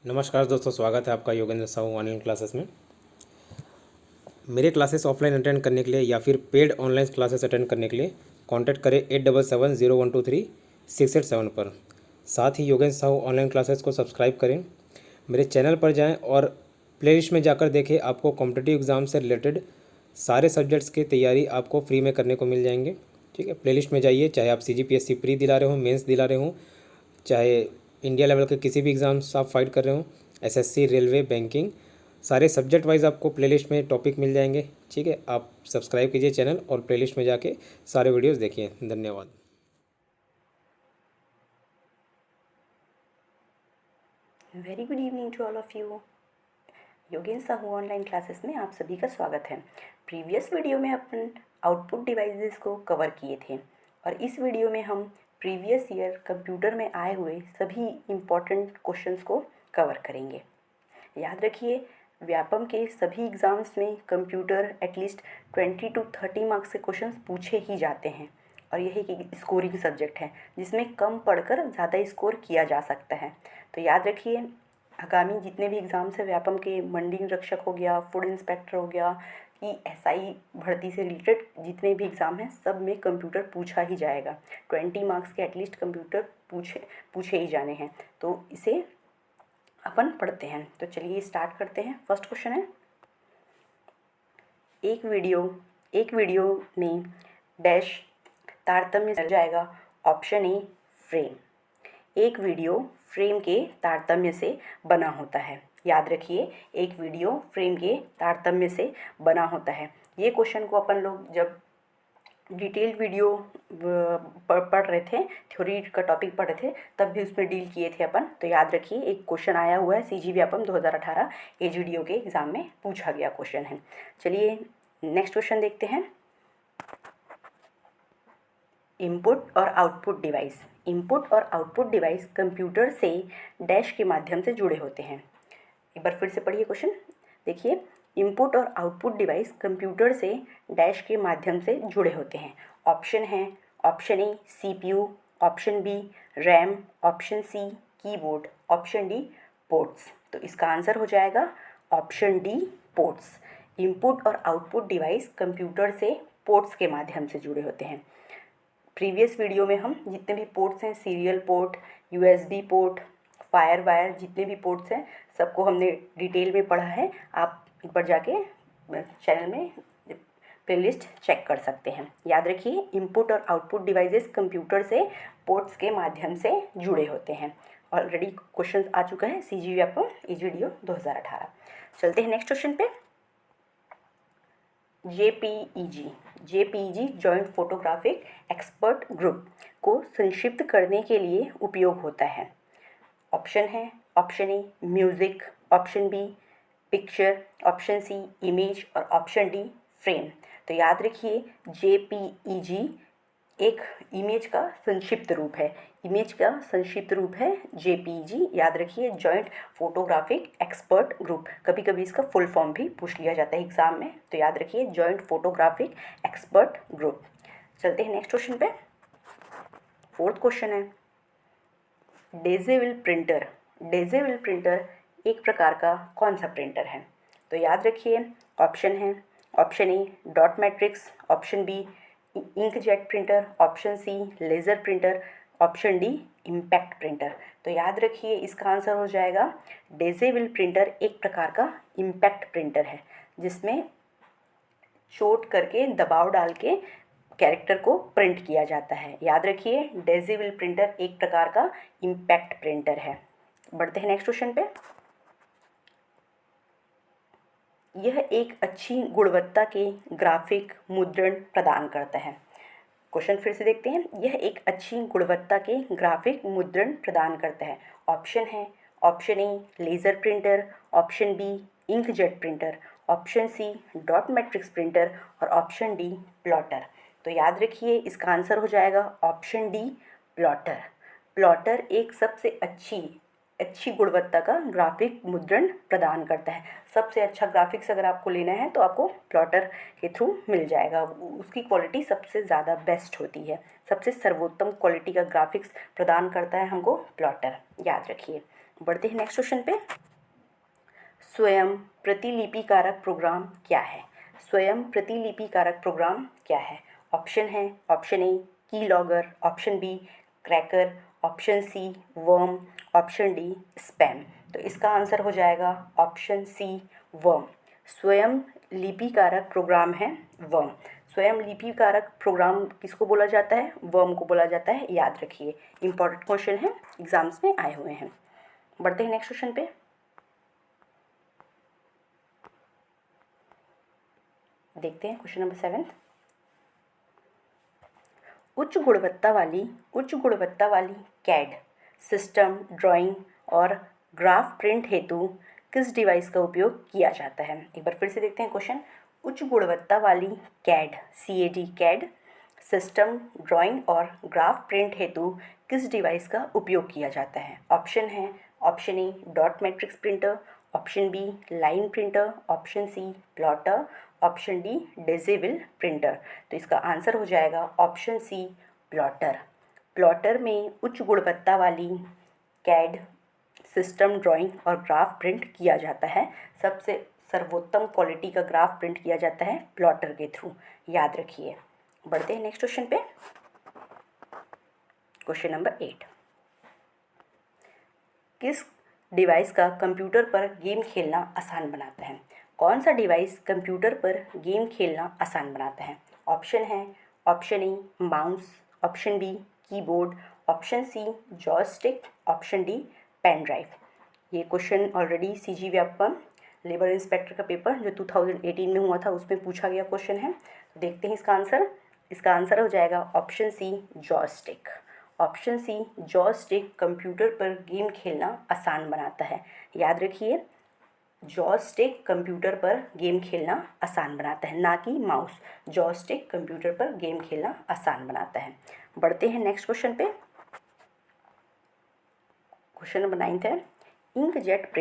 नमस्कार दोस्तों, स्वागत है आपका योगेंद्र साहू ऑनलाइन क्लासेस में। मेरे क्लासेस ऑफलाइन अटेंड करने के लिए या फिर पेड ऑनलाइन क्लासेस अटेंड करने के लिए कांटेक्ट करें 8770123687 पर। साथ ही योगेंद्र साहू ऑनलाइन क्लासेस को सब्सक्राइब करें। मेरे चैनल पर जाएं और प्लेलिस्ट में जाकर देखें, आपको कॉम्पिटिटिव एग्ज़ाम से रिलेटेड सारे सब्जेक्ट्स की तैयारी आपको फ्री में करने को मिल जाएंगे। ठीक है, प्लेलिस्ट में जाइए, चाहे आप CGPSC प्री दिला रहे हो, मेंस दिला रहे हो, चाहे इंडिया लेवल के किसी भी एग्ज़ाम्स आप फाइट कर रहे हो, SSC, रेलवे, बैंकिंग, सारे सब्जेक्ट वाइज आपको प्लेलिस्ट में टॉपिक मिल जाएंगे। ठीक है, आप सब्सक्राइब कीजिए चैनल और प्लेलिस्ट में जाके सारे वीडियोस देखिए। धन्यवाद। Very good evening to all of you. Yogendra Sahu online classes में आप सभी का स्वागत है। प्रीवियस वीडियो में अपन आउटपुट डिवाइसेस को कवर किए थे और इस वीडियो में हम प्रीवियस ईयर कंप्यूटर में आए हुए सभी इम्पॉर्टेंट क्वेश्चंस को कवर करेंगे। याद रखिए, व्यापम के सभी एग्ज़ाम्स में कंप्यूटर एटलीस्ट 20 to 30 मार्क्स के क्वेश्चंस पूछे ही जाते हैं और यही एक स्कोरिंग सब्जेक्ट है जिसमें कम पढ़कर ज़्यादा स्कोर किया जा सकता है। तो याद रखिए, आगामी जितने भी एग्ज़ाम्स है व्यापम के, मंडी निरीक्षक हो गया, फूड इंस्पेक्टर हो गया, कि SI भर्ती से रिलेटेड जितने भी एग्ज़ाम हैं सब में कंप्यूटर पूछा ही जाएगा। 20 मार्क्स के एटलीस्ट कंप्यूटर पूछे ही जाने हैं। तो इसे अपन पढ़ते हैं। तो चलिए स्टार्ट करते हैं। फर्स्ट क्वेश्चन है, एक वीडियो में डैश तारतम्य मिल जाएगा। Option a frame. एक वीडियो फ्रेम के तारतम्य से बना होता है। याद रखिए, एक वीडियो फ्रेम के तारतम्य से बना होता है। ये क्वेश्चन को अपन लोग जब डिटेल्ड वीडियो पढ़ रहे थे, थ्योरी का टॉपिक पढ़ रहे थे, तब भी उसमें डील किए थे अपन। तो याद रखिए, एक क्वेश्चन आया हुआ है CG व्यापम 2018 AGDO के एग्ज़ाम में पूछा गया क्वेश्चन है। चलिए नेक्स्ट क्वेश्चन देखते हैं। इनपुट और आउटपुट डिवाइस। इनपुट और आउटपुट डिवाइस कंप्यूटर से डैश के माध्यम से जुड़े होते हैं। एक बार फिर से पढ़िए क्वेश्चन, देखिए। इनपुट और आउटपुट डिवाइस कंप्यूटर से डैश के माध्यम से जुड़े होते हैं। ऑप्शन है, option A CPU, option B RAM, option C keyboard, option D ports. तो इसका आंसर हो जाएगा ऑप्शन डी पोर्ट्स। इनपुट और आउटपुट डिवाइस कंप्यूटर से पोर्ट्स के माध्यम से जुड़े होते हैं। प्रीवियस वीडियो में हम जितने भी पोर्ट्स हैं, serial port, USB port, fire wire, जितने भी पोर्ट्स हैं सबको हमने डिटेल में पढ़ा है। आप एक बार जाके चैनल में प्लेलिस्ट चेक कर सकते हैं। याद रखिए, इनपुट और आउटपुट डिवाइसेस कंप्यूटर से पोर्ट्स के माध्यम से जुड़े होते हैं। ऑलरेडी क्वेश्चन आ चुका है CG व्यापम AGDO 2018। चलते हैं नेक्स्ट क्वेश्चन पे। JPEG joint photographic expert group को संक्षिप्त करने के लिए उपयोग होता है। ऑप्शन है, option A music, option B picture, option C image और ऑप्शन डी फ्रेम। तो याद रखिए, JPEG एक इमेज का संक्षिप्त रूप है। इमेज का संक्षिप्त रूप है JPEG। याद रखिए, जॉइंट फोटोग्राफिक एक्सपर्ट ग्रुप। कभी कभी इसका फुल फॉर्म भी पूछ लिया जाता है एग्जाम में, तो याद रखिए जॉइंट फोटोग्राफिक एक्सपर्ट ग्रुप। चलते हैं नेक्स्ट क्वेश्चन पे। फोर्थ क्वेश्चन है, डेजेबल प्रिंटर। डेजेबल प्रिंटर एक प्रकार का कौन सा प्रिंटर है? तो याद रखिए, ऑप्शन है, option A dot matrix, option B inkjet printer, option C laser printer, option D impact printer. तो याद रखिए, इसका आंसर हो जाएगा डेजेबल प्रिंटर एक प्रकार का इम्पैक्ट प्रिंटर है जिसमें चोट करके, दबाव डाल के कैरेक्टर को प्रिंट किया जाता है। याद रखिए, डेजेबल प्रिंटर एक प्रकार का इम्पैक्ट प्रिंटर है। बढ़ते हैं नेक्स्ट क्वेश्चन पे। यह एक अच्छी गुणवत्ता के ग्राफिक मुद्रण प्रदान करता है। क्वेश्चन फिर से देखते हैं। यह एक अच्छी गुणवत्ता के ग्राफिक मुद्रण प्रदान करता है। ऑप्शन है, option A laser printer, option B inkjet printer, option C dot matrix printer और ऑप्शन डी प्लॉटर। तो याद रखिए, इसका आंसर हो जाएगा ऑप्शन डी प्लॉटर। प्लॉटर एक सबसे अच्छी गुणवत्ता का ग्राफिक मुद्रण प्रदान करता है। सबसे अच्छा ग्राफिक्स अगर आपको लेना है तो आपको प्लॉटर के थ्रू मिल जाएगा। उसकी क्वालिटी सबसे ज़्यादा बेस्ट होती है, सबसे सर्वोत्तम क्वालिटी का ग्राफिक्स प्रदान करता है हमको प्लॉटर। याद रखिए। बढ़ते हैं नेक्स्ट क्वेश्चन पे। स्वयं प्रतिलिपिकारक प्रोग्राम क्या है? स्वयं प्रतिलिपिकारक प्रोग्राम क्या है? ऑप्शन है option A keylogger, option B cracker, option C worm, option D spam. तो इसका आंसर हो जाएगा ऑप्शन सी वर्म। स्वयं लिपिकारक प्रोग्राम है वर्म। स्वयं लिपिकारक प्रोग्राम किसको बोला जाता है? वर्म को बोला जाता है, याद रखिए। इंपॉर्टेंट क्वेश्चन है, एग्जाम्स में आए हुए हैं। बढ़ते हैं नेक्स्ट क्वेश्चन पे। देखते हैं क्वेश्चन नंबर 7। उच्च गुणवत्ता वाली कैड सिस्टम, ड्राइंग और ग्राफ प्रिंट हेतु किस डिवाइस का उपयोग किया जाता है? एक बार फिर से देखते हैं क्वेश्चन। उच्च गुणवत्ता वाली कैड कैड सिस्टम, ड्राइंग और ग्राफ प्रिंट हेतु किस डिवाइस का उपयोग किया जाता है? ऑप्शन है option A dot matrix printer, option B line printer, option C plotter, option D disable printer. तो इसका आंसर हो जाएगा ऑप्शन सी प्लॉटर। प्लॉटर में उच्च गुणवत्ता वाली कैड सिस्टम, ड्राइंग और ग्राफ प्रिंट किया जाता है। सबसे सर्वोत्तम क्वालिटी का ग्राफ प्रिंट किया जाता है प्लॉटर के थ्रू, याद रखिए। बढ़ते हैं नेक्स्ट क्वेश्चन पे। Question number 8। किस डिवाइस का कंप्यूटर पर गेम खेलना आसान बनाता है? कौन सा डिवाइस कंप्यूटर पर गेम खेलना आसान बनाता है? ऑप्शन है option A mouse, option B keyboard, option C joystick, option D pen drive. ये question already CG Vyapam labour inspector का पेपर जो 2018 में हुआ था उसमें पूछा गया क्वेश्चन है। देखते हैं इसका आंसर। इसका आंसर हो जाएगा option C joystick. Option C joystick computer पर गेम खेलना आसान बनाता है, याद रखिए। जॉयस्टिक कंप्यूटर पर गेम खेलना आसान बनाता है, ना कि माउस। जॉयस्टिक कंप्यूटर पर गेम खेलना आसान बनाता है। बढ़ते हैं नेक्स्ट क्वेश्चन पे। क्वेश्चन नंबर 9 है। इंकजेट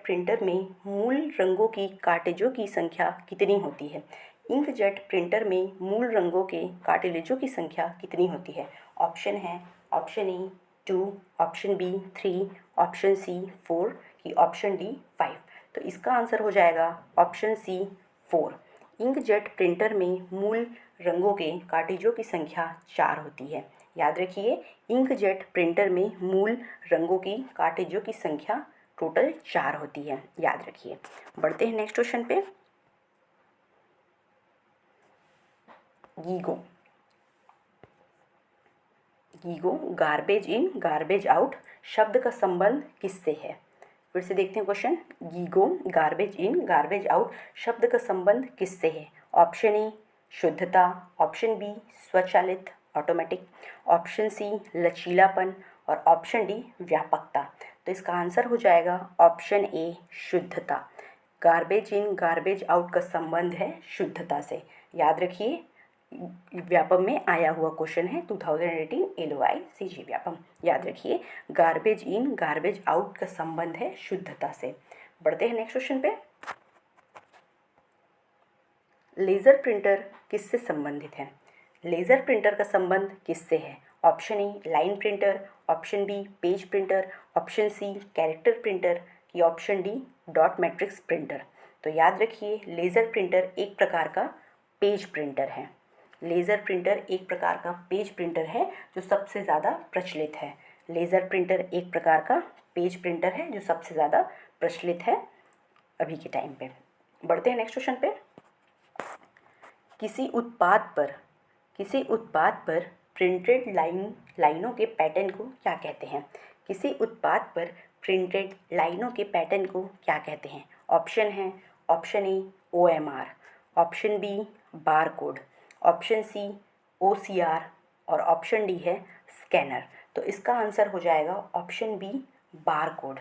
प्रिंटर में मूल रंगों की कार्टेजों की संख्या कितनी होती है? इंकजेट प्रिंटर में मूल रंगों के कार्टिलेजों की संख्या कितनी होती है? ऑप्शन है option A 2, option B 3, option C 4 की ऑप्शन डी 5। तो इसका आंसर हो जाएगा ऑप्शन सी 4। इंकजेट प्रिंटर में मूल रंगों के कार्टिलेजों की संख्या 4 होती है, याद रखिए। इंकजेट प्रिंटर में मूल रंगों की कार्टिलेजों की संख्या टोटल 4 होती है, याद रखिए। बढ़ते हैं नेक्स्ट क्वेश्चन पे। GIGO garbage in garbage out शब्द का संबंध किससे है? फिर से देखते हैं question. GIGO garbage in garbage out शब्द का संबंध किससे है? ऑप्शन ए शुद्धता, ऑप्शन बी स्वचालित ऑटोमेटिक, ऑप्शन सी लचीलापन और ऑप्शन डी व्यापकता। तो इसका आंसर हो जाएगा ऑप्शन ए शुद्धता। गार्बेज इन गार्बेज आउट का संबंध है शुद्धता से, याद रखिए। व्यापम में आया हुआ क्वेश्चन है 2018 LOI CG व्यापम, याद रखिए। गार्बेज इन गार्बेज आउट का संबंध है शुद्धता से। बढ़ते हैं नेक्स्ट क्वेश्चन पे। लेज़र प्रिंटर किससे संबंधित है? लेज़र प्रिंटर का संबंध किससे है? Option A line printer, option B page printer, option C character printer की option D dot matrix printer. तो याद रखिए लेज़र प्रिंटर एक प्रकार का पेज प्रिंटर है। लेज़र प्रिंटर एक प्रकार का पेज प्रिंटर है जो सबसे ज़्यादा प्रचलित है। लेज़र प्रिंटर एक प्रकार का पेज प्रिंटर है जो सबसे ज़्यादा प्रचलित है अभी के टाइम पे। बढ़ते हैं नेक्स्ट क्वेश्चन पे। किसी उत्पाद पर प्रिंटेड लाइनों के पैटर्न को क्या कहते हैं? किसी उत्पाद पर प्रिंटेड लाइनों के पैटर्न को क्या कहते हैं? ऑप्शन है option A OMR, option B bar code, option C OCR और ऑप्शन डी है स्कैनर। तो इसका आंसर हो जाएगा option B bar code.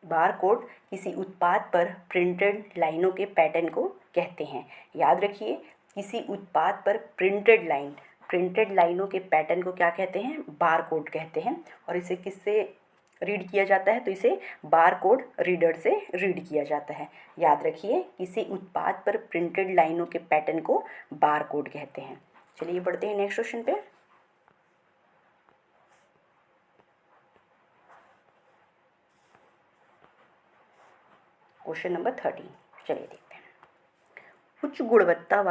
Bar code किसी उत्पाद पर प्रिंटेड लाइनों के पैटर्न को कहते हैं, याद रखिए। किसी उत्पाद पर प्रिंटेड लाइनों के पैटर्न को क्या कहते हैं? बार कोड कहते हैं। और इसे किससे रीड किया जाता है? तो इसे बार कोड रीडर से रीड किया जाता है, याद रखिए। किसी उत्पाद पर प्रिंटेड लाइनों के पैटर्न को बार कोड कहते हैं। चलिए बढ़ते हैं नेक्स्ट क्वेश्चन पे। क्वेश्चन नंबर 13, चलिए देखते हैं। उच्च गुणवत्ता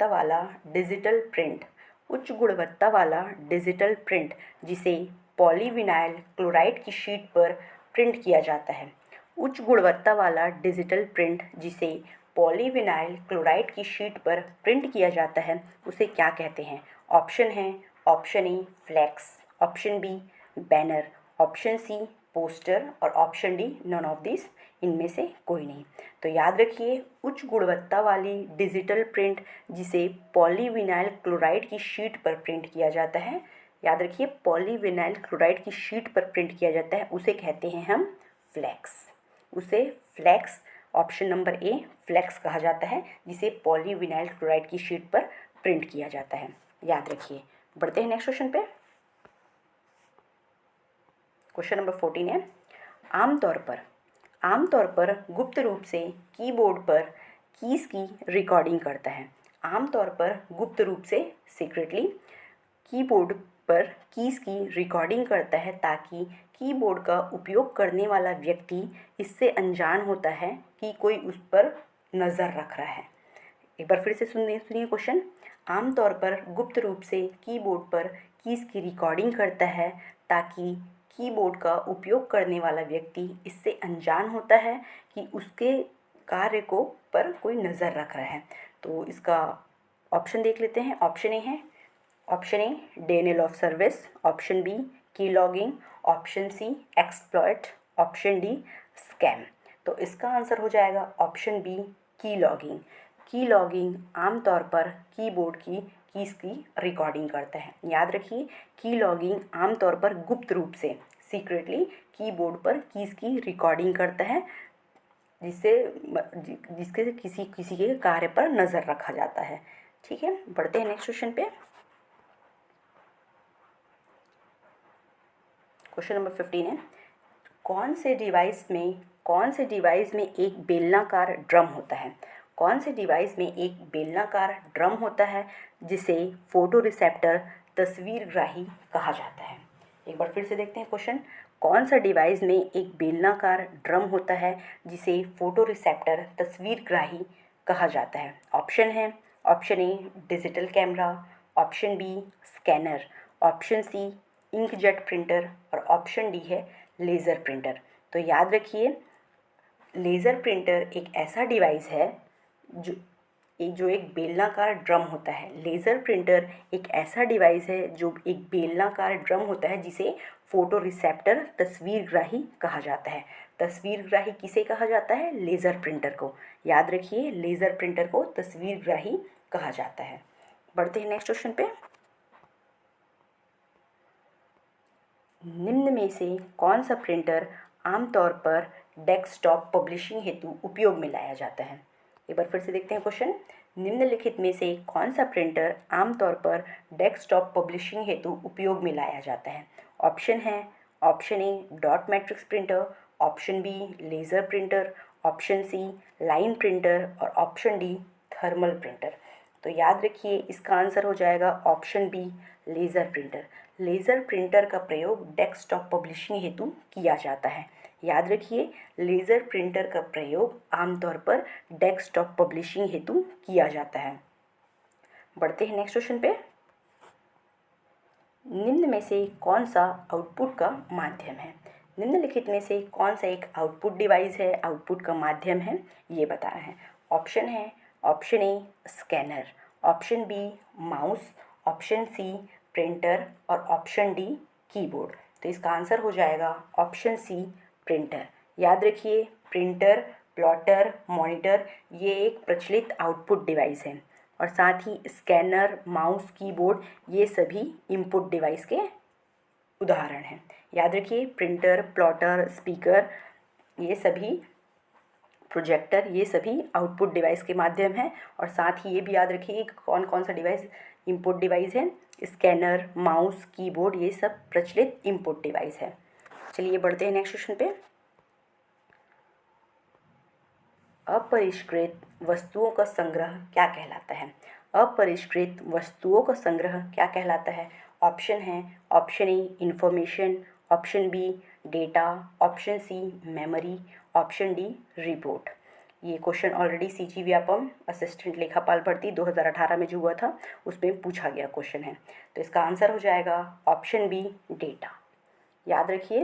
वाला डिजिटल प्रिंट, उच्च गुणवत्ता वाला डिजिटल प्रिंट जिसे पॉलीविनाइल क्लोराइड की शीट पर प्रिंट किया जाता है। उच्च गुणवत्ता वाला डिजिटल प्रिंट जिसे पॉलीविनाइल क्लोराइड की शीट पर प्रिंट किया जाता है उसे क्या कहते हैं? ऑप्शन है, option A flex, option B banner, option C poster और option D none of this, इनमें से कोई नहीं। तो याद रखिए, उच्च गुणवत्ता वाली डिजिटल प्रिंट जिसे पॉलीविनाइल क्लोराइड की शीट पर प्रिंट किया जाता है, याद रखिए पॉलीविनाइल क्लोराइड की शीट पर प्रिंट किया जाता है उसे कहते हैं हम फ्लैक्स, उसे flex, option number A flex कहा जाता है जिसे पॉलीविनाइल क्लोराइड की शीट पर प्रिंट किया जाता है, याद रखिए। बढ़ते हैं नेक्स्ट क्वेश्चन पे। क्वेश्चन नंबर 14 है, आमतौर पर गुप्त रूप से कीबोर्ड पर कीज़ की रिकॉर्डिंग करता है। आमतौर पर गुप्त रूप से सीक्रेटली कीबोर्ड पर कीज़ की रिकॉर्डिंग करता है ताकि कीबोर्ड का उपयोग करने वाला व्यक्ति इससे अनजान होता है कि कोई उस पर नज़र रख रहा है। एक बार फिर से सुनिए क्वेश्चन। आमतौर पर गुप्त रूप से कीबोर्ड पर कीज़ की रिकॉर्डिंग करता है ताकि कीबोर्ड का उपयोग करने वाला व्यक्ति इससे अनजान होता है कि उसके कार्य को पर कोई नज़र रख रहा है। तो इसका ऑप्शन देख लेते हैं। ऑप्शन ए है, option A denial of service, option B key logging, option C exploit, option D scam. तो इसका आंसर हो जाएगा option B key logging. Key logging आमतौर पर कीबोर्ड की कीज़ की रिकॉर्डिंग करता है। याद रखिए, की लॉगिंग आमतौर पर गुप्त रूप से सीक्रेटली कीबोर्ड पर कीज़ की रिकॉर्डिंग करता है जिसके किसी के कार्य पर नज़र रखा जाता है। ठीक है, बढ़ते हैं नेक्स्ट क्वेश्चन पे। क्वेश्चन नंबर 15 है, कौन से डिवाइस में एक बेलनाकार ड्रम होता है? कौन से डिवाइस में एक बेलनाकार ड्रम होता है जिसे फोटो रिसेप्टर तस्वीरग्राही कहा जाता है? एक बार फिर से देखते हैं क्वेश्चन। कौन सा डिवाइस में एक बेलनाकार ड्रम होता है जिसे फोटो रिसेप्टर तस्वीरग्राही कहा जाता है? ऑप्शन है, option A digital camera, option B scanner, option C inkjet printer और ऑप्शन डी है लेज़र प्रिंटर। तो याद रखिए, लेज़र प्रिंटर एक ऐसा डिवाइस है जो एक बेलनाकार ड्रम होता है। लेज़र प्रिंटर एक ऐसा डिवाइस है जो एक बेलनाकार ड्रम होता है जिसे फोटो रिसेप्टर तस्वीरग्राही कहा जाता है। तस्वीरग्राही किसे कहा जाता है? लेज़र प्रिंटर को। याद रखिए, लेज़र प्रिंटर को तस्वीरग्राही कहा जाता है। बढ़ते हैं नेक्स्ट क्वेश्चन पे। निम्न में से कौन सा प्रिंटर आमतौर पर डेस्कटॉप पब्लिशिंग हेतु उपयोग में लाया जाता है? एक बार फिर से देखते हैं क्वेश्चन। निम्नलिखित में से कौन सा प्रिंटर आमतौर पर डेस्कटॉप पब्लिशिंग हेतु उपयोग में लाया जाता है? ऑप्शन है, option A dot matrix printer, option B laser printer, option C line printer और ऑप्शन डी थर्मल प्रिंटर। तो याद रखिए, इसका आंसर हो जाएगा option B laser printer. Laser printer का प्रयोग डेस्कटॉप पब्लिशिंग हेतु किया जाता है। याद रखिए, लेज़र प्रिंटर का प्रयोग आमतौर पर डेस्कटॉप पब्लिशिंग हेतु किया जाता है। बढ़ते हैं नेक्स्ट क्वेश्चन पे। निम्न में से कौन सा आउटपुट का माध्यम है? निम्नलिखित में से कौन सा एक आउटपुट डिवाइस है, आउटपुट का माध्यम है, ये बताना है। ऑप्शन है, option A scanner, option B mouse, option C printer और ऑप्शन डी कीबोर्ड। तो इसका आंसर हो जाएगा ऑप्शन सी प्रिंटर। याद रखिए, प्रिंटर, प्लॉटर, मॉनिटर ये एक प्रचलित आउटपुट डिवाइस है और साथ ही स्कैनर, माउस, कीबोर्ड ये सभी इनपुट डिवाइस के उदाहरण हैं। याद रखिए, प्रिंटर, प्लॉटर, स्पीकर ये सभी, प्रोजेक्टर ये सभी आउटपुट डिवाइस के माध्यम हैं और साथ ही ये भी याद रखिए कौन कौन सा डिवाइस इनपुट डिवाइस है। स्कैनर, माउस, कीबोर्ड ये सब प्रचलित इनपुट डिवाइस है। चलिए बढ़ते हैं नेक्स्ट क्वेश्चन पे। अपरिष्कृत वस्तुओं का संग्रह क्या कहलाता है? अपरिष्कृत वस्तुओं का संग्रह क्या कहलाता है? ऑप्शन है, option A information, option B data, option C memory, option D report. ये question already CG Vyapam assistant लेखापाल भर्ती 2018 में जो हुआ था उसमें पूछा गया क्वेश्चन है। तो इसका आंसर हो जाएगा ऑप्शन बी डेटा। याद रखिए,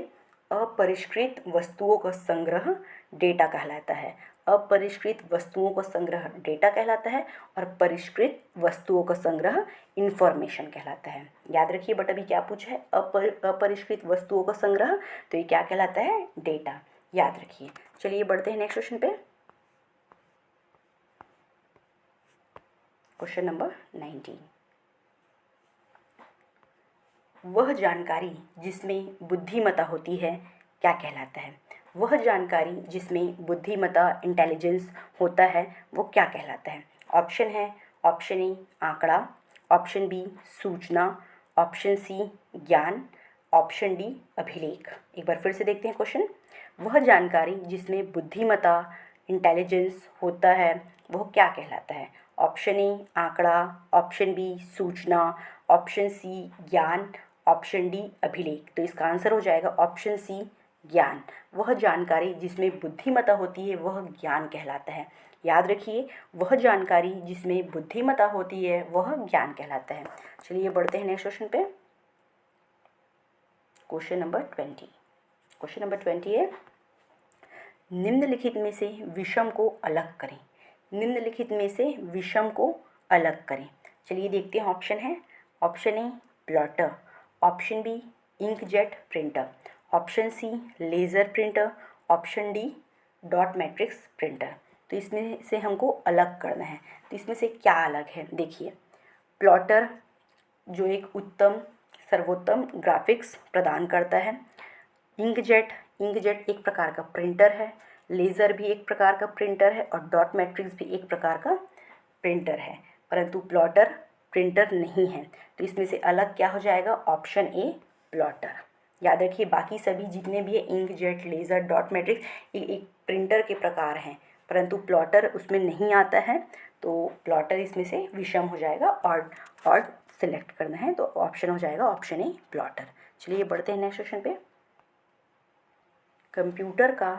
अपरिष्कृत वस्तुओं का संग्रह डेटा कहलाता है। अपरिष्कृत वस्तुओं का संग्रह डेटा कहलाता है और परिष्कृत वस्तुओं का संग्रह इंफॉर्मेशन कहलाता है। याद रखिए, बट अभी क्या पूछा है, अपरिष्कृत वस्तुओं का संग्रह, तो ये क्या कहलाता है, डेटा। याद रखिए। चलिए बढ़ते हैं नेक्स्ट क्वेश्चन पे। Question number 19। वह जानकारी जिसमें बुद्धिमत्ता होती है क्या कहलाता है? वह जानकारी जिसमें बुद्धिमत्ता इंटेलिजेंस होता है वो क्या कहलाता है? ऑप्शन है, ऑप्शन ए आंकड़ा, ऑप्शन बी सूचना, ऑप्शन सी ज्ञान, ऑप्शन डी अभिलेख। एक बार फिर से देखते हैं क्वेश्चन। वह जानकारी जिसमें बुद्धिमत्ता इंटेलिजेंस होता है वो क्या कहलाता है? ऑप्शन ए आंकड़ा, ऑप्शन बी सूचना, ऑप्शन सी ज्ञान, ऑप्शन डी अभिलेख। तो इसका आंसर हो जाएगा ऑप्शन सी ज्ञान। वह जानकारी जिसमें बुद्धिमत्ता होती है वह ज्ञान कहलाता है। याद रखिए, वह जानकारी जिसमें बुद्धिमत्ता होती है वह ज्ञान कहलाता है। चलिए बढ़ते हैं नेक्स्ट क्वेश्चन पे। Question number 20। क्वेश्चन नंबर 20 है, निम्नलिखित में से विषम को अलग करें। निम्नलिखित में से विषम को अलग करें। चलिए देखते हैं। ऑप्शन है, option A plotter, option B inkjet printer, option C laser printer, option D dot matrix printer. तो इसमें से हमको अलग करना है। तो इसमें से क्या अलग है? देखिए, प्लॉटर जो एक उत्तम सर्वोत्तम ग्राफिक्स प्रदान करता है। इंकजेट एक प्रकार का प्रिंटर है। लेज़र भी एक प्रकार का प्रिंटर है और डॉट मैट्रिक्स भी एक प्रकार का प्रिंटर है, परंतु प्लॉटर प्रिंटर नहीं है। तो इसमें से अलग क्या हो जाएगा? Option A plotter. याद रखिए, बाकी सभी जितने भी है इंकजेट, लेज़र, डॉट मैट्रिक्स एक प्रिंटर के प्रकार हैं, परंतु प्लॉटर उसमें नहीं आता है। तो प्लॉटर इसमें से विषम हो जाएगा और सिलेक्ट करना है, तो ऑप्शन हो जाएगा ऑप्शन ए प्लॉटर। चलिए बढ़ते हैं नेक्स्ट क्वेश्चन पे। कंप्यूटर का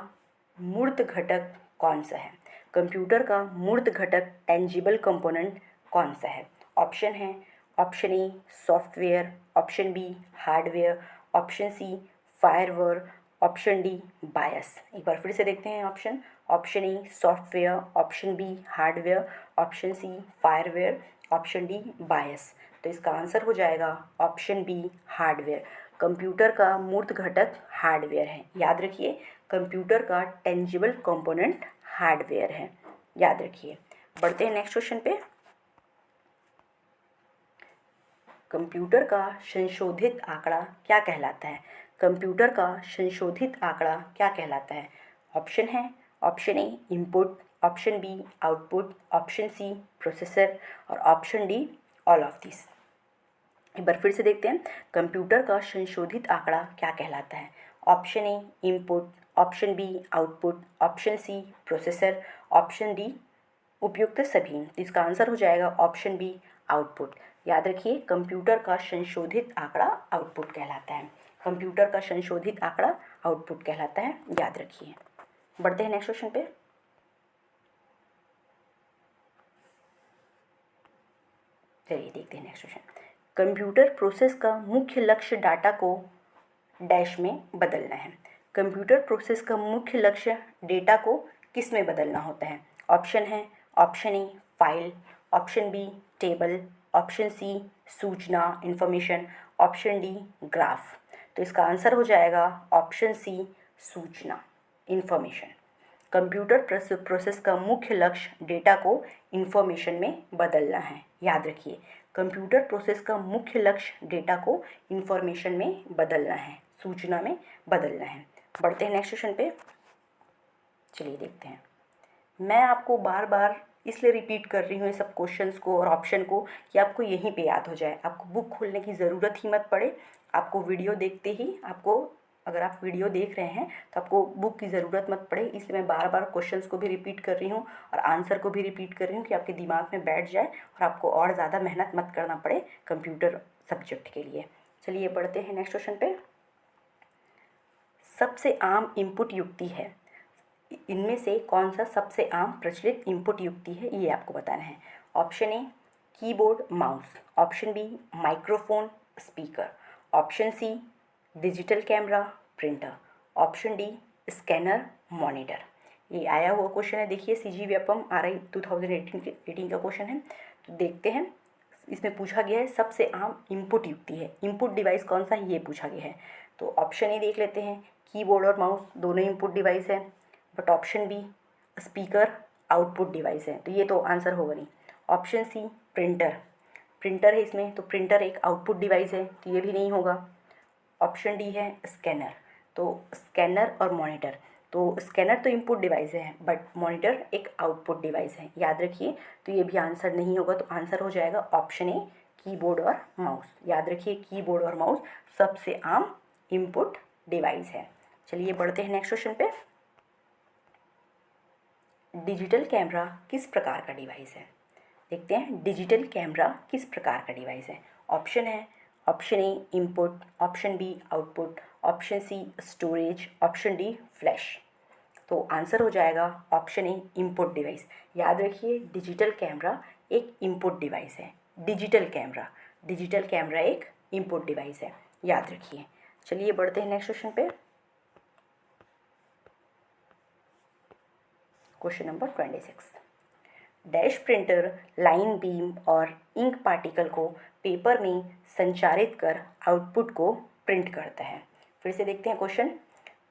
मूर्त घटक कौन सा है? कंप्यूटर का मूर्त घटक टेंजिबल कंपोनेंट कौन सा है? ऑप्शन है, option A software, option B hardware, option C firmware, option D BIOS. एक बार फिर से देखते हैं option. Option A software, option B hardware, option C firmware, option D BIOS. तो इसका आंसर हो जाएगा ऑप्शन बी हार्डवेयर। कंप्यूटर का मूर्त घटक हार्डवेयर है। याद रखिए, कंप्यूटर का टेंजिबल कंपोनेंट हार्डवेयर है। याद रखिए। बढ़ते हैं नेक्स्ट क्वेश्चन पे। कंप्यूटर का संशोधित आंकड़ा क्या कहलाता है? कंप्यूटर का संशोधित आंकड़ा क्या कहलाता है? ऑप्शन है, option A input, option B output, option C processor और option D all of this. एक बार फिर से देखते हैं। कंप्यूटर का संशोधित आंकड़ा क्या कहलाता है? Option A input, option B output, option C processor, option D उपयुक्त सभी। तो इसका आंसर हो जाएगा ऑप्शन बी आउटपुट। याद रखिए, कंप्यूटर का संशोधित आंकड़ा आउटपुट कहलाता है। कंप्यूटर का संशोधित आंकड़ा आउटपुट कहलाता है। याद रखिए। बढ़ते हैं नेक्स्ट क्वेश्चन पे। चलिए देखते हैं नेक्स्ट क्वेश्चन। कंप्यूटर प्रोसेस का मुख्य लक्ष्य डाटा को डैश में बदलना है। कंप्यूटर प्रोसेस का मुख्य लक्ष्य डेटा को किस में बदलना होता है? ऑप्शन है, option A file, option B table, option C सूचना इंफॉर्मेशन, ऑप्शन डी ग्राफ। तो इसका आंसर हो जाएगा ऑप्शन सी सूचना इंफॉर्मेशन। कंप्यूटर प्रोसेस का मुख्य लक्ष्य डेटा को इंफॉर्मेशन में बदलना है। याद रखिए, कंप्यूटर प्रोसेस का मुख्य लक्ष्य डेटा को इंफॉर्मेशन में बदलना है, सूचना में बदलना है। बढ़ते हैं नेक्स्ट क्वेश्चन पे। चलिए देखते हैं। मैं आपको बार बार इसलिए रिपीट कर रही हूँ ये सब क्वेश्चंस को और ऑप्शन को कि आपको यहीं पे याद हो जाए, आपको बुक खोलने की ज़रूरत ही मत पड़े। आपको वीडियो देखते ही अगर आप वीडियो देख रहे हैं तो आपको बुक की ज़रूरत मत पड़े। इसलिए मैं बार बार क्वेश्चंस को भी रिपीट कर रही हूँ और आंसर को भी रिपीट कर रही हूँ कि आपके दिमाग में बैठ जाए और आपको और ज़्यादा मेहनत मत करना पड़े कंप्यूटर सब्जेक्ट के लिए। चलिए बढ़ते हैं नेक्स्ट क्वेश्चन पे। सबसे आम इनपुट युक्ति है? इनमें से कौन सा सबसे आम प्रचलित इनपुट युक्ति है, ये आपको बताना है। Option A keyboard mouse, option B microphone speaker, option C digital camera printer, option D scanner monitor. ये आया हुआ क्वेश्चन है, देखिए CG व्यापम RI 2018 का क्वेश्चन है। तो देखते हैं, इसमें पूछा गया है सबसे आम इनपुट युक्ति है, इनपुट डिवाइस कौन सा है ये पूछा गया है। तो ऑप्शन ए देख लेते हैं, कीबोर्ड और माउस दोनों इनपुट डिवाइस है, but option B speaker output device है, तो ये तो आंसर होगा नहीं। ऑप्शन सी प्रिंटर, प्रिंटर है इसमें, तो प्रिंटर एक आउटपुट डिवाइस है, तो ये भी नहीं होगा। ऑप्शन डी है स्कैनर, तो स्कैनर और मॉनिटर, तो स्कैनर तो इनपुट डिवाइस है बट मॉनिटर एक आउटपुट डिवाइस है, याद रखिए। तो ये भी आंसर नहीं होगा, तो आंसर हो जाएगा ऑप्शन ए कीबोर्ड और माउस। याद रखिए कीबोर्ड और माउस सबसे आम इनपुट डिवाइस है। चलिए बढ़ते हैं नेक्स्ट क्वेश्चन पे। डिजिटल कैमरा किस प्रकार का डिवाइस है? देखते हैं डिजिटल कैमरा किस प्रकार का डिवाइस है। ऑप्शन है, option A input, option B output, option C storage, option D flash. तो आंसर हो जाएगा ऑप्शन ए इनपुट डिवाइस। याद रखिए डिजिटल कैमरा एक इनपुट डिवाइस है, डिजिटल कैमरा एक इनपुट डिवाइस है, याद रखिए। चलिए बढ़ते हैं नेक्स्ट क्वेश्चन पे। Question number 26। Dash printer line beam और इंक पार्टिकल को पेपर में संचारित कर आउटपुट को प्रिंट करता है। फिर से देखते हैं क्वेश्चन।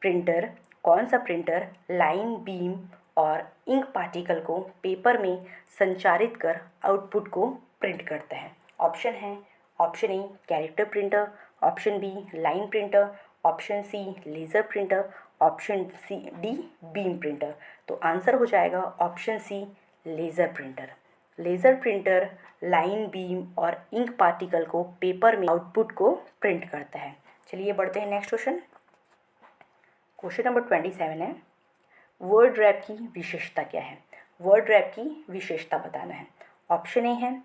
प्रिंटर, कौन सा प्रिंटर लाइन बीम और इंक पार्टिकल को पेपर में संचारित कर आउटपुट को प्रिंट करता है? ऑप्शन है, option A character printer, option B line printer, option C laser printer, option C D beam printer. तो आंसर हो जाएगा option C laser printer. Laser printer line beam और इंक पार्टिकल को paper में output को print करता है। चलिए बढ़ते हैं नेक्स्ट क्वेश्चन। क्वेश्चन नंबर 27 है, वर्ड रैप की विशेषता क्या है? वर्ड रैप की विशेषता बताना है। ऑप्शन ए है,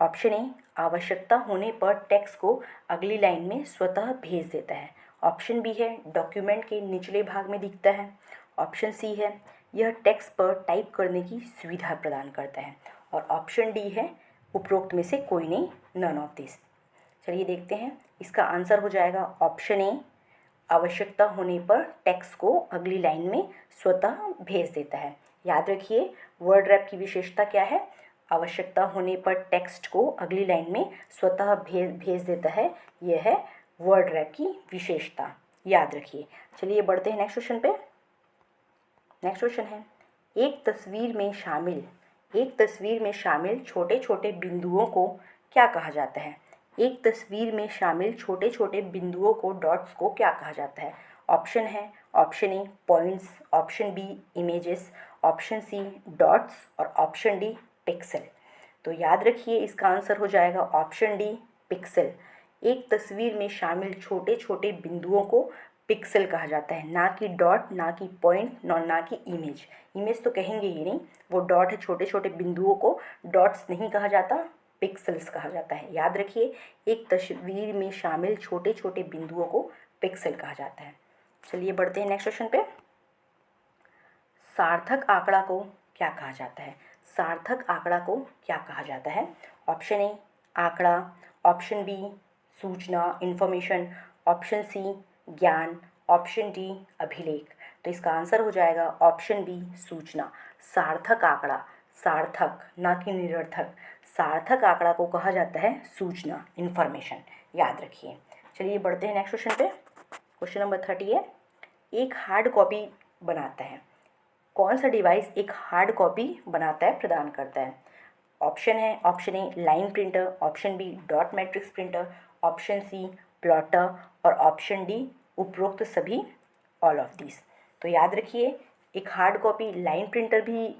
ऑप्शन ए आवश्यकता होने पर टेक्स्ट को अगली लाइन में स्वतः भेज देता है। ऑप्शन बी है डॉक्यूमेंट के निचले भाग में दिखता है। ऑप्शन सी है यह टेक्स्ट पर टाइप करने की सुविधा प्रदान करता है। और ऑप्शन डी है उपरोक्त में से कोई नहीं, नन ऑफ दिस। चलिए देखते हैं, इसका आंसर हो जाएगा ऑप्शन ए आवश्यकता होने पर टेक्स्ट को अगली लाइन में स्वतः भेज देता है। याद रखिए वर्ड रैप की विशेषता क्या है? आवश्यकता होने पर टेक्स्ट को अगली लाइन में स्वतः भेज देता है, यह है वर्ड रैप की विशेषता, याद रखिए। चलिए बढ़ते हैं नेक्स्ट क्वेश्चन पे। नेक्स्ट क्वेश्चन है, एक तस्वीर में शामिल छोटे छोटे बिंदुओं को क्या कहा जाता है? एक तस्वीर में शामिल छोटे छोटे बिंदुओं को, डॉट्स को क्या कहा जाता है? ऑप्शन है, option A points, option B images, option C dots और ऑप्शन डी पिक्सल। तो याद रखिए इसका आंसर हो जाएगा ऑप्शन डी पिक्सल। एक तस्वीर में शामिल छोटे छोटे बिंदुओं को पिक्सल कहा जाता है, ना कि डॉट, ना कि पॉइंट, ना कि इमेज। इमेज तो कहेंगे ही नहीं, वो डॉट है, छोटे छोटे बिंदुओं को डॉट्स नहीं कहा जाता, पिक्सल्स कहा जाता है। याद रखिए एक तस्वीर में शामिल छोटे छोटे बिंदुओं को पिक्सल कहा जाता है। चलिए बढ़ते हैं नेक्स्ट क्वेश्चन पे। सार्थक आंकड़ा को क्या कहा जाता है? सार्थक आंकड़ा को क्या कहा जाता है? ऑप्शन ए आंकड़ा, ऑप्शन बी सूचना इंफॉर्मेशन, ऑप्शन सी ज्ञान, ऑप्शन डी अभिलेख। तो इसका आंसर हो जाएगा ऑप्शन बी सूचना। सार्थक आंकड़ा, सार्थक ना कि निरर्थक, सार्थक आंकड़ा को कहा जाता है सूचना, इंफॉर्मेशन, याद रखिए। चलिए बढ़ते हैं नेक्स्ट क्वेश्चन पे। क्वेश्चन नंबर 30 है, एक हार्ड कॉपी बनाता है। कौन सा डिवाइस एक हार्ड कॉपी बनाता है, प्रदान करता है? ऑप्शन है, option A line printer, option B dot matrix printer, option C plotter और ऑप्शन डी उपरोक्त सभी, ऑल ऑफ दिस। तो याद रखिए एक हार्ड कॉपी लाइन प्रिंटर भी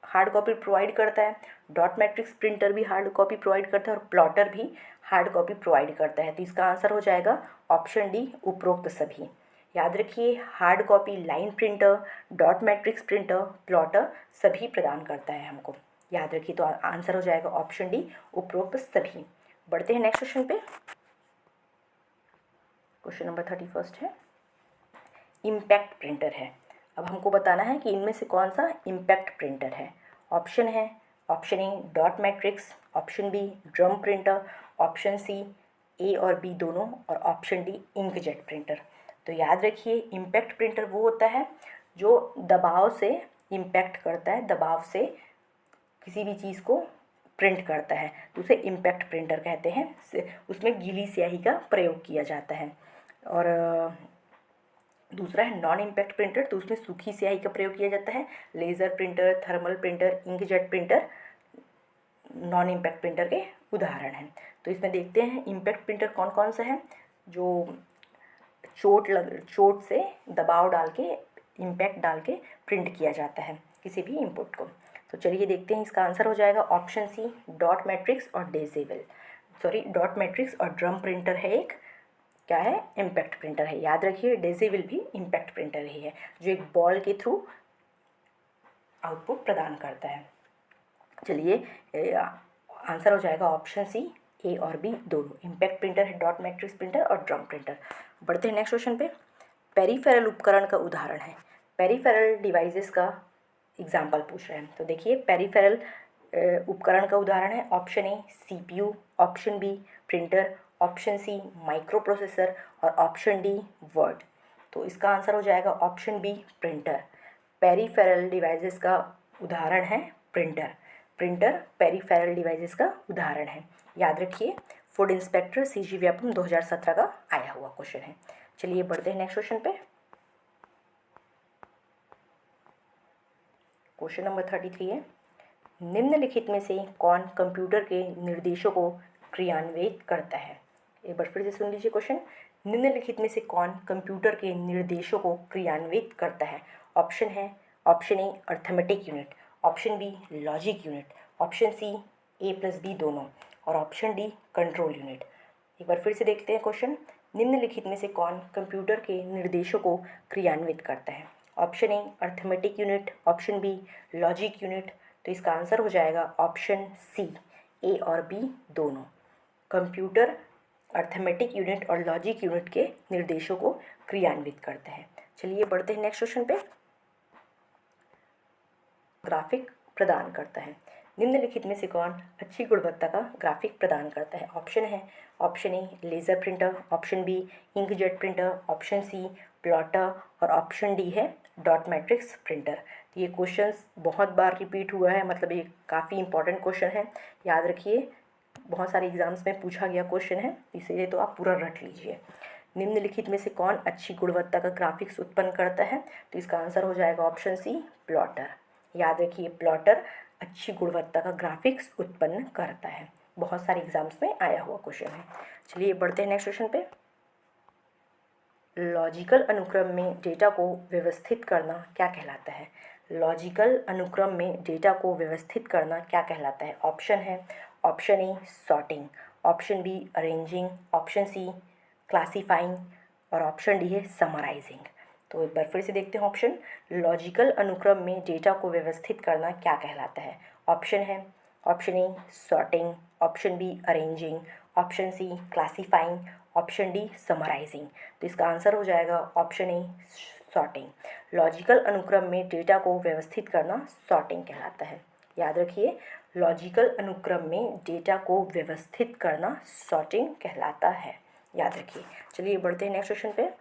हार्ड कॉपी प्रोवाइड करता है, डॉट मैट्रिक्स प्रिंटर भी हार्ड कॉपी प्रोवाइड करता है और प्लॉटर भी हार्ड कॉपी प्रोवाइड करता है। तो इसका आंसर हो जाएगा ऑप्शन डी उपरोक्त सभी। याद रखिए hard copy line printer, dot matrix printer, plotter सभी प्रदान करता है हमको, याद रखिए। तो आंसर हो जाएगा ऑप्शन डी उपरोक्त सभी। बढ़ते हैं नेक्स्ट क्वेश्चन पे। क्वेश्चन नंबर 31 है, इम्पैक्ट प्रिंटर है। अब हमको बताना है कि इनमें से कौन सा इम्पैक्ट प्रिंटर है। ऑप्शन है option A dot matrix, option B drum printer, option C A और बी दोनों, और ऑप्शन डी इंकजेट प्रिंटर। तो याद रखिए इम्पैक्ट प्रिंटर वो होता है जो दबाव से इम्पैक्ट करता है, दबाव से किसी भी चीज़ को प्रिंट करता है, तो उसे इम्पैक्ट प्रिंटर कहते हैं। उसमें गीली स्याही का प्रयोग किया जाता है। और दूसरा है नॉन इम्पैक्ट प्रिंटर, तो उसमें सूखी स्याही का प्रयोग किया जाता है। Laser printer, thermal printer, inkjet printer non impact printer के उदाहरण हैं। तो इसमें देखते हैं इम्पैक्ट प्रिंटर कौन कौन सा है। जो चोट से दबाव डाल के, इम्पैक्ट डाल के प्रिंट किया जाता है किसी भी इनपुट को। तो चलिए देखते हैं, इसका आंसर हो जाएगा ऑप्शन सी डॉट मैट्रिक्स और डॉट मैट्रिक्स और ड्रम प्रिंटर है एक, क्या है, इम्पैक्ट प्रिंटर है। याद रखिए डेसिबल भी इम्पैक्ट प्रिंटर ही है, जो एक बॉल के थ्रू आउटपुट प्रदान करता है। चलिए आंसर हो जाएगा ऑप्शन सी, ए और बी दोनों। इम्पैक्ट प्रिंटर है डॉट मैट्रिक्स प्रिंटर और ड्रम प्रिंटर। बढ़ते हैं नेक्स्ट क्वेश्चन पे। पेरीफेरल उपकरण का उदाहरण है। पेरीफेरल डिवाइसेस का एग्जाम्पल पूछ रहे हैं। तो देखिए पेरीफेरल उपकरण का उदाहरण है option A CPU, option B printer, option C microprocessor और ऑप्शन डी वर्ड। तो इसका आंसर हो जाएगा option B printer. Peripheral devices का उदाहरण है प्रिंटर पेरीफेरल डिवाइसेस का उदाहरण है। याद रखिए फूड इंस्पेक्टर सीजी व्यापम 2017 का आया हुआ क्वेश्चन है। चलिए बढ़ते हैं नेक्स्ट क्वेश्चन पे। क्वेश्चन नंबर 33 है, निम्नलिखित में से कौन कंप्यूटर के निर्देशों को क्रियान्वित करता है। एक बार फिर से सुन लीजिए क्वेश्चन। निम्नलिखित में से कौन कंप्यूटर के निर्देशों को क्रियान्वित करता है। ऑप्शन है option A arithmetic unit, option B logic unit, option C A plus B दोनों, और ऑप्शन डी कंट्रोल यूनिट। एक बार फिर से देखते हैं क्वेश्चन। निम्नलिखित में से कौन कंप्यूटर के निर्देशों को क्रियान्वित करता है। Option A arithmetic unit, option B logic unit. तो इसका आंसर हो जाएगा ऑप्शन सी, ए और बी दोनों। कंप्यूटर अर्थमेटिक यूनिट और लॉजिक यूनिट के निर्देशों को क्रियान्वित करते हैं। चलिए बढ़ते हैं नेक्स्ट क्वेश्चन पे। ग्राफिक प्रदान करता है। निम्नलिखित में से कौन अच्छी गुणवत्ता का ग्राफिक प्रदान करता है। ऑप्शन है option A laser printer, option B inkjet printer, option C plotter और ऑप्शन डी है डॉट मैट्रिक्स प्रिंटर। ये क्वेश्चंस बहुत बार रिपीट हुआ है, मतलब ये काफ़ी इंपॉर्टेंट क्वेश्चन है। याद रखिए बहुत सारे एग्जाम्स में पूछा गया क्वेश्चन है, इसीलिए तो आप पूरा रट लीजिए। निम्नलिखित में से कौन अच्छी गुणवत्ता का ग्राफिक्स उत्पन्न करता है। तो इसका आंसर हो जाएगा ऑप्शन सी प्लॉटर। याद रखिए प्लॉटर अच्छी गुणवत्ता का ग्राफिक्स उत्पन्न करता है, बहुत सारे एग्जाम्स में आया हुआ क्वेश्चन है। चलिए बढ़ते हैं नेक्स्ट क्वेश्चन पे। लॉजिकल अनुक्रम में डेटा को व्यवस्थित करना क्या कहलाता है। लॉजिकल अनुक्रम में डेटा को व्यवस्थित करना क्या कहलाता है। ऑप्शन है option A sorting, option B arranging, option C classifying और ऑप्शन डी है समराइजिंग। तो एक बार फिर से देखते हैं ऑप्शन। लॉजिकल अनुक्रम में डेटा को व्यवस्थित करना क्या कहलाता है। ऑप्शन है option A sorting, option B arranging, option C classifying, option D summarising. तो इसका आंसर हो जाएगा ऑप्शन ए सॉर्टिंग। लॉजिकल अनुक्रम में डेटा को व्यवस्थित करना सॉर्टिंग कहलाता है। याद रखिए लॉजिकल अनुक्रम में डेटा को व्यवस्थित करना सॉर्टिंग कहलाता है, याद रखिए। चलिए बढ़ते हैं नेक्स्ट क्वेश्चन पे।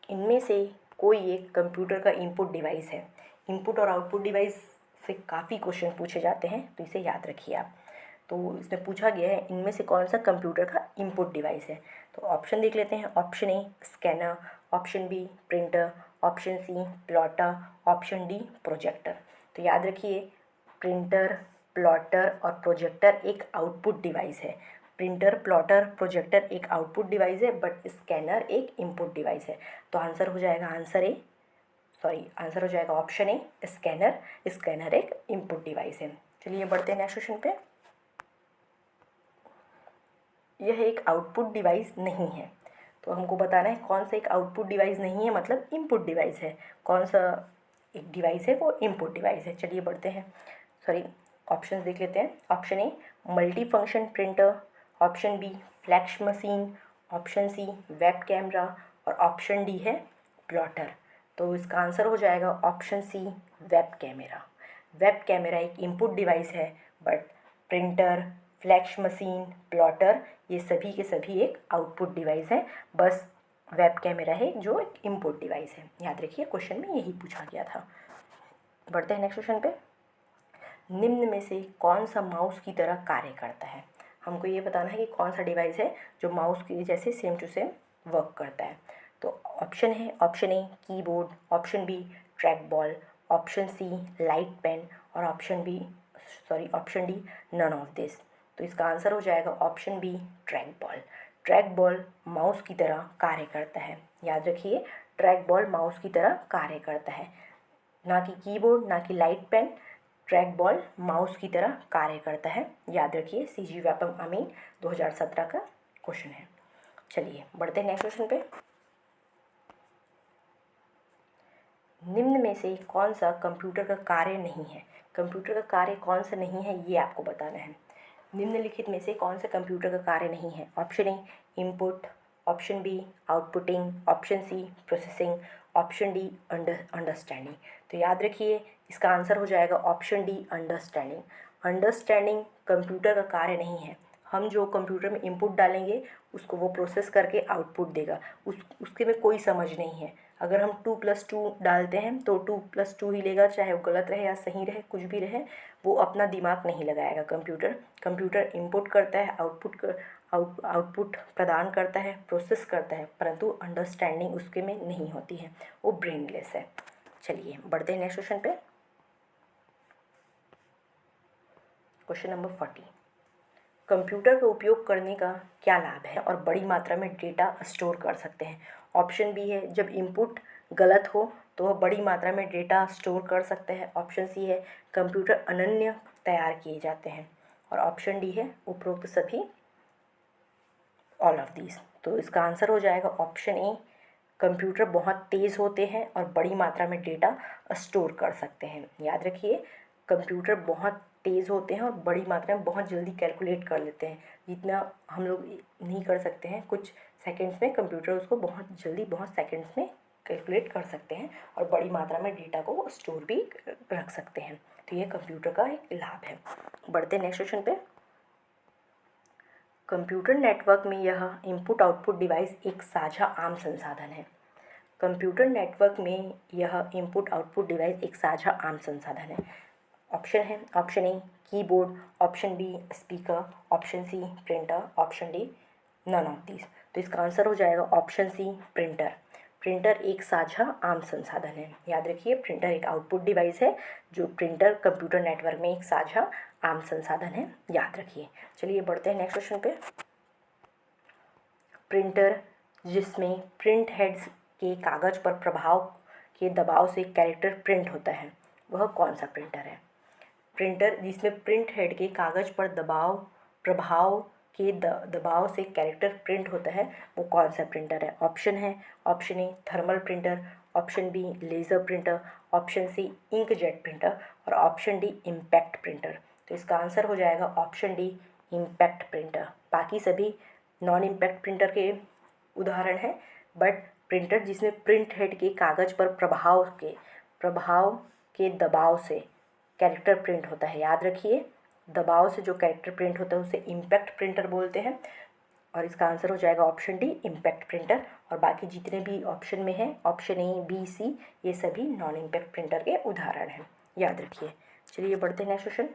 इनमें से कोई एक कंप्यूटर का इनपुट डिवाइस है। इनपुट और आउटपुट डिवाइस से काफ़ी क्वेश्चन पूछे जाते हैं, तो इसे याद रखिए आप। तो इसमें पूछा गया है इनमें से कौन सा कंप्यूटर का इनपुट डिवाइस है। तो ऑप्शन देख लेते हैं। Option A scanner, option B printer, option C plotter, option D projector. तो याद रखिए प्रिंटर, प्लॉटर और प्रोजेक्टर एक आउटपुट डिवाइस है। प्रिंटर, प्लॉटर, प्रोजेक्टर एक आउटपुट डिवाइस है, बट स्कैनर एक इनपुट डिवाइस है। तो आंसर हो जाएगा आंसर हो जाएगा ऑप्शन ए स्कैनर। स्कैनर एक इनपुट डिवाइस है। चलिए बढ़ते हैं नेक्स्ट क्वेश्चन पे। यह एक आउटपुट डिवाइस नहीं है, तो हमको बताना है कौन सा एक आउटपुट डिवाइस नहीं है, मतलब इनपुट डिवाइस है। कौन सा एक डिवाइस है वो इनपुट डिवाइस है। चलिए बढ़ते हैं, ऑप्शन देख लेते हैं। Option A multi function printer, option B flash machine, option C web camera और ऑप्शन डी है प्लॉटर। तो इसका आंसर हो जाएगा option C web camera. Web camera एक इनपुट डिवाइस है, but printer, flash machine, plotter ये सभी के सभी एक आउटपुट डिवाइस है। बस वेब कैमरा है जो एक इनपुट डिवाइस है। याद रखिए क्वेश्चन में यही पूछा गया था। बढ़ते हैं नेक्स्ट क्वेश्चन पे। निम्न में से कौन सा माउस की तरह कार्य करता है? हमको ये बताना है कि कौन सा डिवाइस है जो माउस की जैसे सेम टू सेम वर्क करता है। तो ऑप्शन है option A keyboard, option B track ball, option C light pen और option D none of this. तो इसका आंसर हो जाएगा option B track ball. Track ball mouse की तरह कार्य करता है। याद रखिए ट्रैक बॉल माउस की तरह कार्य करता है, ना कि कीबोर्ड, ना कि light pen. Track ball mouse की तरह कार्य करता है। याद रखिए CG व्यापम अमीन 2017 का क्वेश्चन है। चलिए बढ़ते हैं नेक्स्ट क्वेश्चन पे। निम्न में से कौन सा कंप्यूटर का कार्य नहीं है? कंप्यूटर का कार्य कौन सा नहीं है ये आपको बताना है। निम्नलिखित में से कौन सा कंप्यूटर का कार्य नहीं है? Option A input, option B outputting, option C processing, option D understanding. तो याद रखिए इसका आंसर हो जाएगा option D understanding. Understanding computer का कार्य नहीं है। हम जो कंप्यूटर में इनपुट डालेंगे उसको वो प्रोसेस करके आउटपुट देगा, उसके में कोई समझ नहीं है। अगर हम 2+2 डालते हैं तो 2+2 ही लेगा, चाहे वो गलत रहे या सही रहे, कुछ भी रहे, वो अपना दिमाग नहीं लगाएगा। कंप्यूटर इनपुट करता है, आउटपुट प्रदान करता है, प्रोसेस करता है, परंतु अंडरस्टैंडिंग उसके में नहीं होती है, वो ब्रेनलेस है। चलिए बढ़ते हैं नेक्स्ट क्वेश्चन पे। Question number 40। कंप्यूटर का उपयोग करने का क्या लाभ है और बड़ी मात्रा में डेटा स्टोर कर सकते हैं? ऑप्शन बी है जब इनपुट गलत हो तो वह बड़ी मात्रा में डेटा स्टोर कर सकते हैं। ऑप्शन सी है कंप्यूटर अनन्य तैयार किए जाते हैं। और ऑप्शन डी है उपरोक्त सभी, ऑल ऑफ दीज। तो इसका आंसर हो जाएगा ऑप्शन ए कंप्यूटर बहुत तेज़ होते हैं और बड़ी मात्रा में डेटा स्टोर कर सकते हैं। याद रखिए कंप्यूटर बहुत तेज़ होते हैं और बड़ी मात्रा में बहुत जल्दी कैलकुलेट कर लेते हैं। जितना हम लोग नहीं कर सकते हैं कुछ सेकंड्स में, कंप्यूटर उसको बहुत जल्दी बहुत सेकंड्स में कैलकुलेट कर सकते हैं और बड़ी मात्रा में डेटा को स्टोर भी रख सकते हैं। तो ये कंप्यूटर का एक लाभ है। बढ़ते नेक्स्ट क्वेश्चन पे। कंप्यूटर नेटवर्क में यह इनपुट आउटपुट डिवाइस एक साझा आम संसाधन है। कंप्यूटर नेटवर्क में यह इनपुट आउटपुट डिवाइस एक साझा आम संसाधन है। ऑप्शन है option A keyboard, option B speaker, option C printer, option D none of this. तो इसका आंसर हो जाएगा ऑप्शन सी प्रिंटर। प्रिंटर एक साझा आम संसाधन है। याद रखिए प्रिंटर एक आउटपुट डिवाइस है जो प्रिंटर कंप्यूटर नेटवर्क में एक साझा आम संसाधन है। याद रखिए। चलिए बढ़ते हैं नेक्स्ट क्वेश्चन पे। प्रिंटर जिसमें प्रिंट हेड्स के कागज़ पर प्रभाव के दबाव से कैरेक्टर प्रिंट होता है वह कौन सा प्रिंटर है? प्रिंटर जिसमें प्रिंट हेड के कागज़ पर प्रभाव के दबाव से कैरेक्टर प्रिंट होता है वो कौन सा प्रिंटर है? ऑप्शन है option A thermal printer, option B laser printer, option C inkjet printer और ऑप्शन डी इम्पैक्ट प्रिंटर। तो इसका आंसर हो जाएगा ऑप्शन डी इम्पैक्ट प्रिंटर। बाकी सभी नॉन इम्पैक्ट प्रिंटर के उदाहरण हैं, बट प्रिंटर जिसमें प्रिंट हेड के कागज़ पर प्रभाव के दबाव से कैरेक्टर प्रिंट होता है। याद रखिए दबाव से जो कैरेक्टर प्रिंट होता है उसे इम्पैक्ट प्रिंटर बोलते हैं। और इसका आंसर हो जाएगा ऑप्शन डी इम्पैक्ट प्रिंटर। और बाकी जितने भी ऑप्शन में हैं ऑप्शन ए बी सी ये सभी नॉन इम्पैक्ट प्रिंटर के उदाहरण हैं। याद रखिए। चलिए बढ़ते हैं नेक्स्ट क्वेश्चन।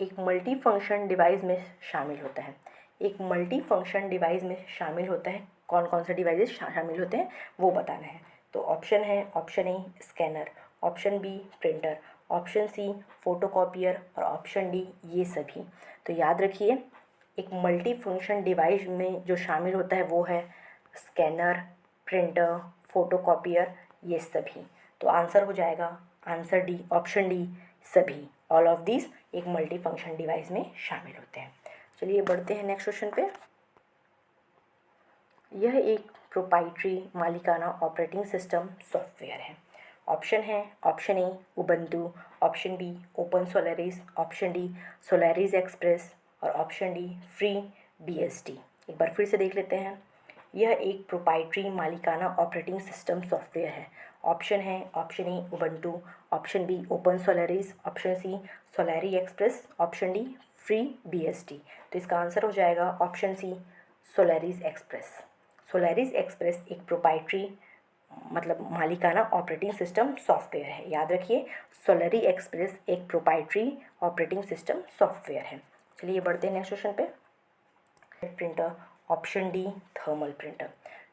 एक मल्टी फंक्शन डिवाइस में शामिल होता है। एक मल्टी फंक्शन डिवाइस में शामिल होता है कौन कौन से डिवाइसेस शामिल होते हैं वो बताना है। तो ऑप्शन है option A scanner, option B printer, option C photocopier और ऑप्शन डी ये सभी। तो याद रखिए एक मल्टी फंक्शन डिवाइस में जो शामिल होता है वो है स्कैनर, प्रिंटर, फोटोकॉपियर ये सभी। तो आंसर हो जाएगा आंसर डी ऑप्शन डी सभी, ऑल ऑफ दिस एक मल्टी फंक्शन डिवाइस में शामिल होते हैं। चलिए बढ़ते हैं नेक्स्ट क्वेश्चन पे। यह एक प्रोप्राइटरी मालिकाना ऑपरेटिंग सिस्टम सॉफ्टवेयर है। ऑप्शन है option A Ubuntu, option B Open Solaris, option D Solaris express और ऑप्शन डी फ्री BSD। एक बार फिर से देख लेते हैं। यह एक प्रोप्राइटरी मालिकाना ऑपरेटिंग सिस्टम सॉफ्टवेयर है। ऑप्शन है option A Ubuntu, option B Open Solaris, option C Solaris Express, option D Free BSD। तो इसका आंसर हो जाएगा option C Solaris Express. Solaris Express एक प्रोप्राइटरी मतलब मालिकाना ऑपरेटिंग सिस्टम सॉफ्टवेयर है। याद रखिए, सोलारी एक्सप्रेस एक प्रोप्राइटरी ऑपरेटिंग सिस्टम सॉफ्टवेयर है। चलिए बढ़ते हैं नेक्स्ट क्वेश्चन पे। Printer, option D thermal printer.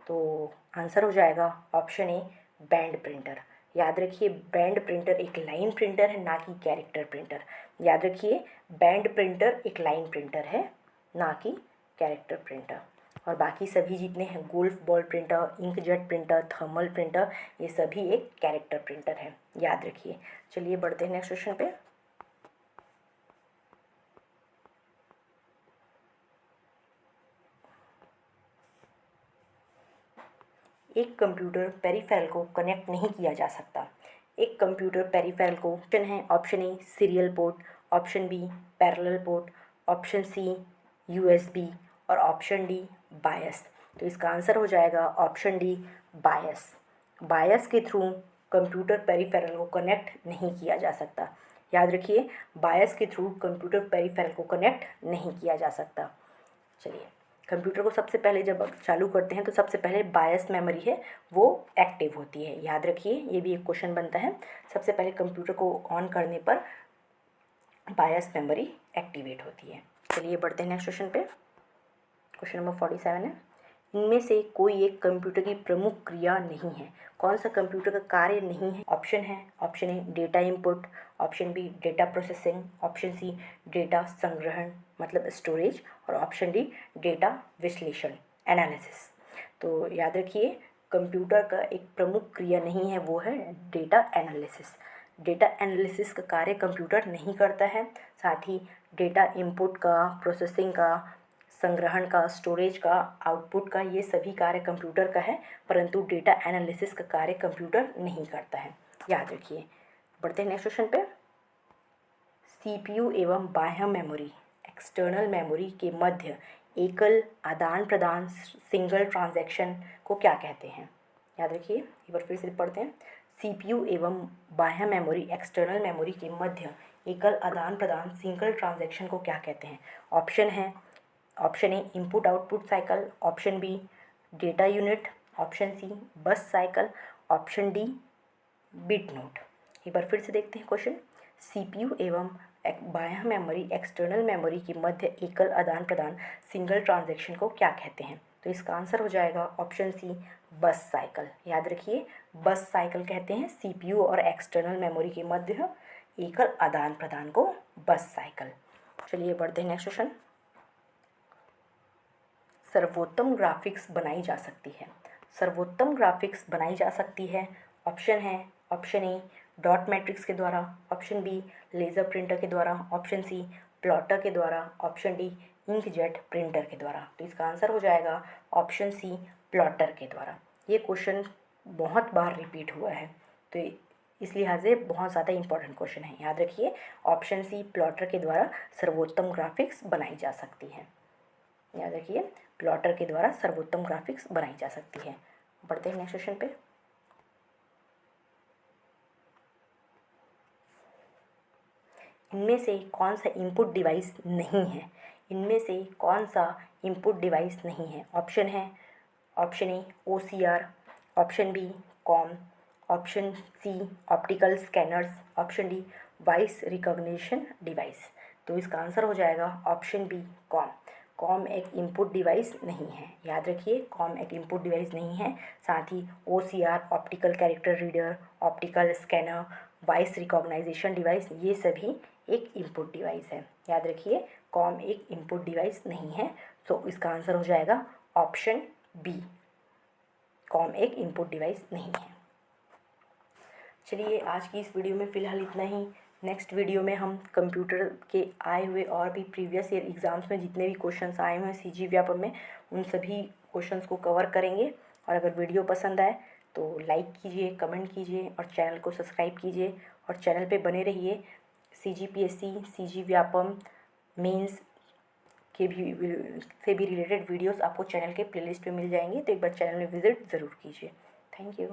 तो आंसर हो जाएगा ऑप्शन ए बैंड प्रिंटर। याद रखिए, बैंड प्रिंटर एक लाइन प्रिंटर है, ना कि कैरेक्टर प्रिंटर। याद रखिए, बैंड प्रिंटर एक लाइन प्रिंटर है, ना कि कैरेक्टर प्रिंटर। और बाकी सभी जितने हैं golf ball printer, inkjet printer, thermal printer, ये सभी एक कैरेक्टर प्रिंटर है। याद रखिए। चलिए बढ़ते हैं नेक्स्ट क्वेश्चन पे। एक कंप्यूटर पेरिफेरल को कनेक्ट नहीं किया जा सकता। एक कंप्यूटर पेरिफेरल को ऑप्शन है option A serial port, option B parallel port, option C USB और ऑप्शन डी बायस। तो इसका आंसर हो जाएगा ऑप्शन डी बायस। बायस के थ्रू कंप्यूटर पेरिफेरल को कनेक्ट नहीं किया जा सकता। याद रखिए, बायस के थ्रू कंप्यूटर पेरिफेरल को कनेक्ट नहीं किया जा सकता। चलिए, कंप्यूटर को सबसे पहले जब चालू करते हैं तो सबसे पहले बायस मेमोरी है वो एक्टिव होती है। याद रखिए, ये भी एक क्वेश्चन बनता है। सबसे पहले कंप्यूटर को ऑन करने पर बायस मेमोरी एक्टिवेट होती है। चलिए बढ़ते हैं नेक्स्ट क्वेश्चन पे। क्वेश्चन नंबर 47 है, इनमें से कोई एक कंप्यूटर की प्रमुख क्रिया नहीं है। कौन सा कंप्यूटर का कार्य नहीं है? ऑप्शन है option A data input, option B data processing, option C data संग्रहण मतलब स्टोरेज और ऑप्शन डी डेटा विश्लेषण एनालिसिस। तो याद रखिए, कंप्यूटर का एक प्रमुख क्रिया नहीं है, वो है डेटा एनालिसिस। डेटा एनालिसिस का कार्य कंप्यूटर नहीं करता है। साथ ही डेटा इनपुट का, प्रोसेसिंग का, संग्रहण का, स्टोरेज का, आउटपुट का, ये सभी कार्य कंप्यूटर का है, परंतु डेटा एनालिसिस का कार्य कंप्यूटर नहीं करता है। याद रखिए। बढ़ते हैं नेक्स्ट क्वेश्चन पे। CPU एवं बाह्य मेमोरी एक्सटर्नल मेमोरी के मध्य एकल आदान प्रदान सिंगल ट्रांजैक्शन को क्या कहते हैं? याद रखिए, एक बार फिर से पढ़ते हैं। CPU एवं बाह्य मेमोरी एक्सटर्नल मेमोरी के मध्य एकल आदान प्रदान सिंगल ट्रांजैक्शन को क्या कहते हैं? ऑप्शन है option A input output cycle, option B data unit, option C bus cycle, option D bit note. एक बार फिर से देखते हैं क्वेश्चन। CPU एवं बाह्य मेमोरी एक्सटर्नल मेमोरी के मध्य एकल आदान प्रदान सिंगल ट्रांजैक्शन को क्या कहते हैं? तो इसका आंसर हो जाएगा ऑप्शन सी बस साइकिल। याद रखिए, बस साइकिल कहते हैं CPU और एक्सटर्नल मेमोरी के मध्य एकल आदान प्रदान को बस साइकिल। चलिए बढ़ते हैं नेक्स्ट क्वेश्चन। सर्वोत्तम ग्राफिक्स बनाई जा सकती है। सर्वोत्तम ग्राफिक्स बनाई जा सकती है। ऑप्शन है ऑप्शन ए डॉट मैट्रिक्स के द्वारा, ऑप्शन बी लेज़र प्रिंटर के द्वारा, ऑप्शन सी प्लॉटर के द्वारा, ऑप्शन डी इंकजेट प्रिंटर के द्वारा। तो इसका आंसर हो जाएगा ऑप्शन सी प्लॉटर के द्वारा। ये क्वेश्चन बहुत बार रिपीट हुआ है, तो इस लिहाज से बहुत ज़्यादा इंपॉर्टेंट क्वेश्चन है। याद रखिए, ऑप्शन सी प्लॉटर के द्वारा सर्वोत्तम ग्राफिक्स बनाई जा सकती है। याद रखिए, प्लॉटर के द्वारा सर्वोत्तम ग्राफिक्स बनाई जा सकती है। बढ़ते हैं नेक्स्ट क्वेश्चन पे। इनमें से कौन सा इनपुट डिवाइस नहीं है? इनमें से कौन सा इनपुट डिवाइस नहीं है? ऑप्शन है option A OCR, option B COM, option C optical scanners, option D voice recognition device. तो इसका आंसर हो जाएगा ऑप्शन बी कॉम। कॉम एक इनपुट डिवाइस नहीं है। याद रखिए, कॉम एक इनपुट डिवाइस नहीं है। साथ ही OCR optical character reader, optical scanner, voice recognition device, ये सभी एक इनपुट डिवाइस है। याद रखिए, कॉम एक इनपुट डिवाइस नहीं है। तो इसका आंसर हो जाएगा ऑप्शन बी, कॉम एक इनपुट डिवाइस नहीं है। चलिए, आज की इस वीडियो में फ़िलहाल इतना ही। नेक्स्ट वीडियो में हम कंप्यूटर के आए हुए और भी प्रीवियस ईयर एग्ज़ाम्स में जितने भी क्वेश्चंस आए हुए हैं CG व्यापम में, उन सभी क्वेश्चंस को कवर करेंगे। और अगर वीडियो पसंद आए तो लाइक कीजिए, कमेंट कीजिए और चैनल को सब्सक्राइब कीजिए और चैनल पे बने रहिए। CGPSC, CG व्यापम, मेंस के भी से भी रिलेटेड वीडियोस आपको चैनल के प्लेलिस्ट में मिल जाएंगे, तो एक बार चैनल में विज़िट ज़रूर कीजिए। Thank you.